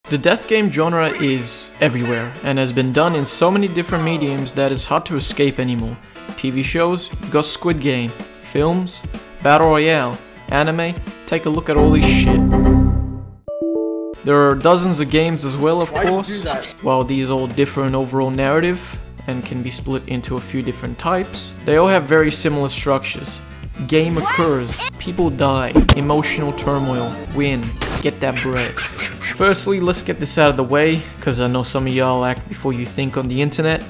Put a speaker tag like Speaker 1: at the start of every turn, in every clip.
Speaker 1: The death game genre is everywhere and has been done in so many different mediums that it's hard to escape anymore. TV shows, you got Squid Game, films, Battle Royale, anime, take a look at all this shit. There are dozens of games as well, of course. While these all differ in overall narrative and can be split into a few different types, they all have very similar structures. Game occurs, people die, emotional turmoil, win, get that bread. Firstly, let's get this out of the way, cause I know some of y'all act before you think on the internet.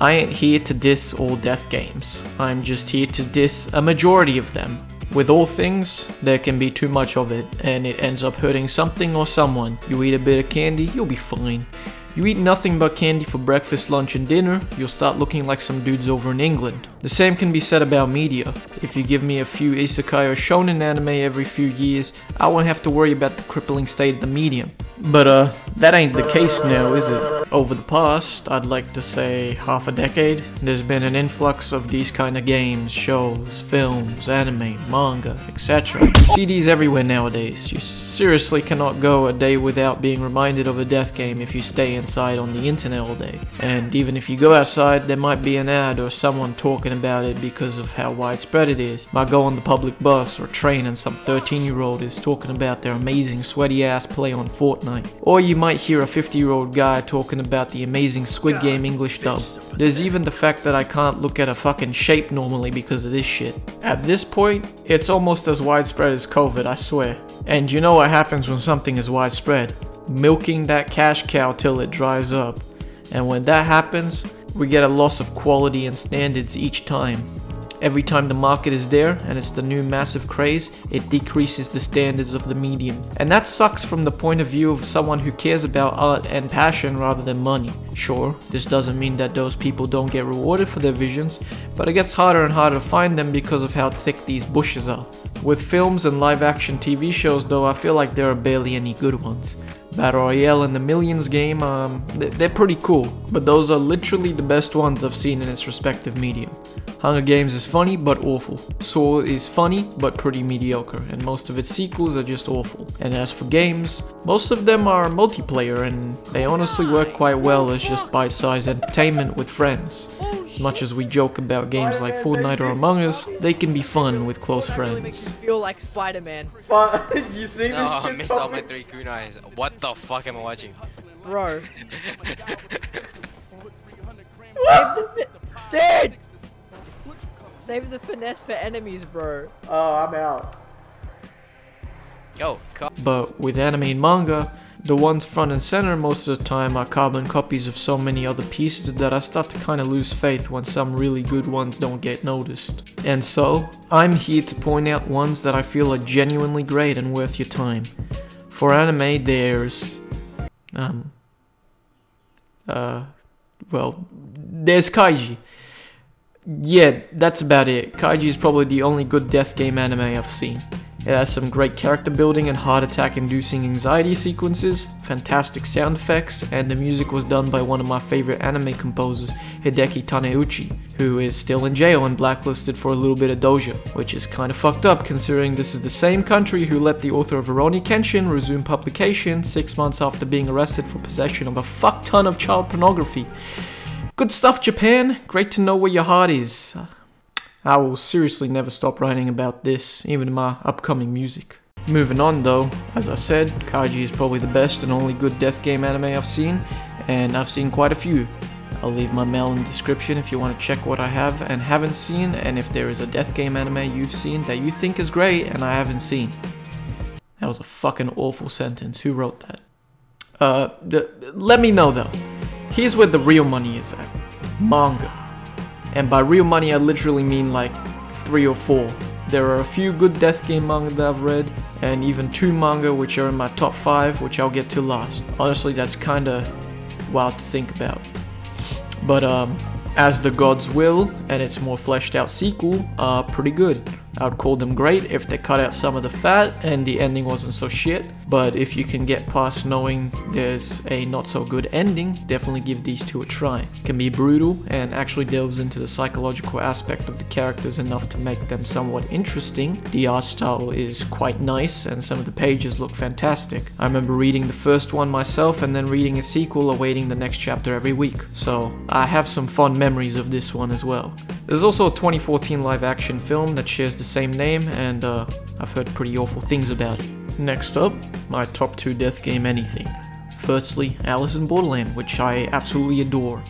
Speaker 1: I ain't here to diss all death games, I'm just here to diss a majority of them. With all things, there can be too much of it, and it ends up hurting something or someone. You eat a bit of candy, you'll be fine. You eat nothing but candy for breakfast, lunch and dinner, you'll start looking like some dudes over in England. The same can be said about media. If you give me a few isekai or shonen anime every few years, I won't have to worry about the crippling state of the medium. But that ain't the case now, is it? Over the past, I'd like to say half a decade, there's been an influx of these kind of games, shows, films, anime, manga, etc. You see these everywhere nowadays. You seriously cannot go a day without being reminded of a death game if you stay inside on the internet all day. And even if you go outside, there might be an ad or someone talking about it because of how widespread it is. Might go on the public bus or train and some 13-year-old is talking about their amazing sweaty ass play on Fortnite. Or you might hear a 50-year-old guy talking about the amazing Squid Game English dub. There's even the fact that I can't look at a fucking shape normally because of this shit. At this point, it's almost as widespread as COVID, I swear. And you know what happens when something is widespread? Milking that cash cow till it dries up. And when that happens, we get a loss of quality and standards each time. Every time the market is there and it's the new massive craze, it decreases the standards of the medium. And that sucks from the point of view of someone who cares about art and passion rather than money. Sure, this doesn't mean that those people don't get rewarded for their visions, but it gets harder and harder to find them because of how thick these bushes are. With films and live action TV shows though, I feel like there are barely any good ones. Battle Royale and the Millions game, they're pretty cool, but those are literally the best ones I've seen in its respective medium. Hunger Games is funny but awful. Saw is funny but pretty mediocre, and most of its sequels are just awful. And as for games, most of them are multiplayer and they honestly work quite well as just bite-sized entertainment with friends. As much as we joke about games like Fortnite or Among Us, they can be fun with close friends.
Speaker 2: Makes me feel like Spider-Man.
Speaker 3: You see this shit?
Speaker 4: I missed all my 3 kunais. What the fuck am I watching?
Speaker 2: Bro. Dude! Save the finesse for enemies, bro.
Speaker 3: Oh, I'm out.
Speaker 4: Yo,
Speaker 1: But with anime and manga, the ones front and center most of the time are carbon copies of so many other pieces that I start to kinda lose faith when some really good ones don't get noticed. And so, I'm here to point out ones that I feel are genuinely great and worth your time. For anime, there's... there's Kaiji. Yeah, that's about it. Kaiji is probably the only good death game anime I've seen. It has some great character building and heart attack inducing anxiety sequences, fantastic sound effects, and the music was done by one of my favorite anime composers, Hideki Taneuchi, who is still in jail and blacklisted for a little bit of doja, which is kinda fucked up considering this is the same country who let the author of Rurouni Kenshin resume publication 6 months after being arrested for possession of a fuck ton of child pornography. Good stuff, Japan. Great to know where your heart is. I will seriously never stop writing about this, even in my upcoming music. Moving on though, as I said, Kaiji is probably the best and only good death game anime I've seen, and I've seen quite a few. I'll leave my mail in the description if you want to check what I have and haven't seen, and if there is a death game anime you've seen that you think is great and I haven't seen. That was a fucking awful sentence. Who wrote that? Let me know though. Here's where the real money is at. Manga. And by real money I literally mean like 3 or 4. There are a few good death game manga that I've read, and even 2 manga which are in my top 5, which I'll get to last. Honestly, that's kinda wild to think about. But As the Gods Will and its more fleshed out sequel are pretty good. I would call them great if they cut out some of the fat and the ending wasn't so shit, but if you can get past knowing there's a not so good ending, definitely give these two a try. It can be brutal and actually delves into the psychological aspect of the characters enough to make them somewhat interesting. The art style is quite nice and some of the pages look fantastic. I remember reading the first one myself and then reading a sequel awaiting the next chapter every week, so I have some fond memories of this one as well. There's also a 2014 live action film that shares the same name, and I've heard pretty awful things about it. Next up, my top 2 death game anything. Firstly, Alice in Borderland, which I absolutely adore.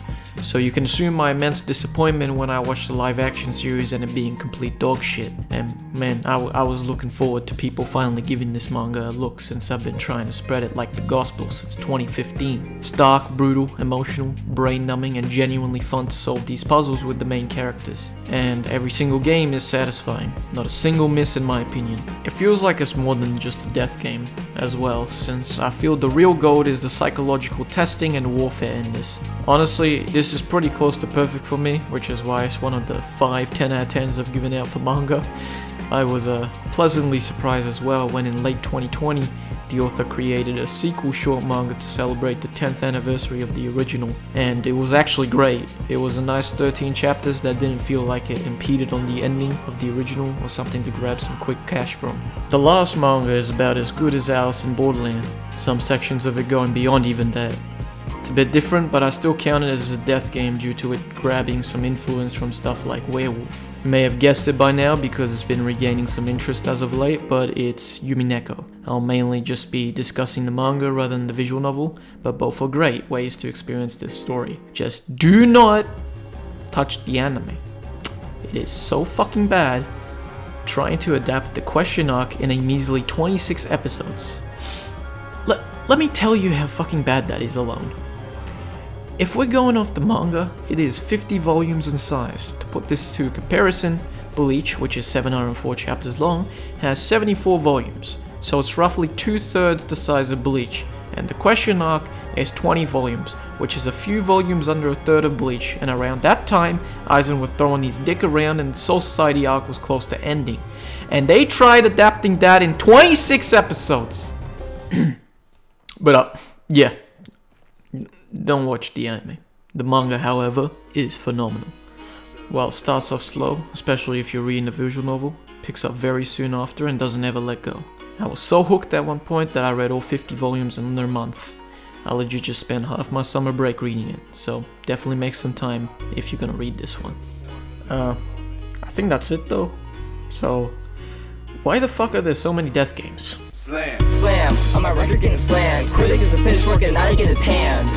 Speaker 1: So you can assume my immense disappointment when I watched the live action series and it being complete dog shit. And man, I was looking forward to people finally giving this manga a look, since I've been trying to spread it like the gospel since 2015. It's dark, brutal, emotional, brain-numbing, and genuinely fun to solve these puzzles with the main characters. And every single game is satisfying. Not a single miss in my opinion. It feels like it's more than just a death game as well, since I feel the real gold is the psychological testing and warfare in this. Honestly, this is pretty close to perfect for me, which is why it's one of the 5 10 out of 10s I've given out for manga. I was pleasantly surprised as well when in late 2020 the author created a sequel short manga to celebrate the 10th anniversary of the original, and it was actually great. It was a nice 13 chapters that didn't feel like it impeded on the ending of the original or something to grab some quick cash from. The last manga is about as good as Alice in Borderland, some sections of it going beyond even that. It's a bit different, but I still count it as a death game due to it grabbing some influence from stuff like Werewolf. You may have guessed it by now because it's been regaining some interest as of late, but it's Yumineko. I'll mainly just be discussing the manga rather than the visual novel, but both are great ways to experience this story. Just do not touch the anime. It is so fucking bad trying to adapt the question arc in a measly 26 episodes. Let me tell you how fucking bad that is alone. If we're going off the manga, it is 50 volumes in size. To put this to comparison, Bleach, which is 704 chapters long, has 74 volumes, so it's roughly 2/3 the size of Bleach, and the question arc is 20 volumes, which is a few volumes under a third of Bleach, and around that time, Aizen was throwing his dick around and the Soul Society arc was close to ending. And they tried adapting that in 26 episodes! But yeah. Don't watch the anime. The manga, however, is phenomenal. While it starts off slow, especially if you're reading the visual novel, picks up very soon after and doesn't ever let go. I was so hooked at one point that I read all 50 volumes in under a month. I legit just spent half my summer break reading it, so definitely make some time if you're gonna read this one. I think that's it though. So, why the fuck are there so many death games?
Speaker 5: Slam, on my record getting slammed. Critic is a pitchfork and now you get it panned.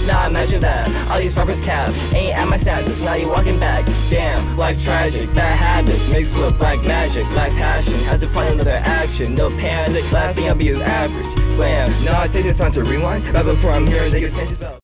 Speaker 5: Now imagine that, all these rappers cap. Ain't at my sadness, now you walking back. Damn, life tragic, bad habits, mixed with black magic, black passion. Had to find another action, no panic. Last thing I'll be is average. Slam, now I take the time to rewind. Right before I'm hearing niggas can't just spell.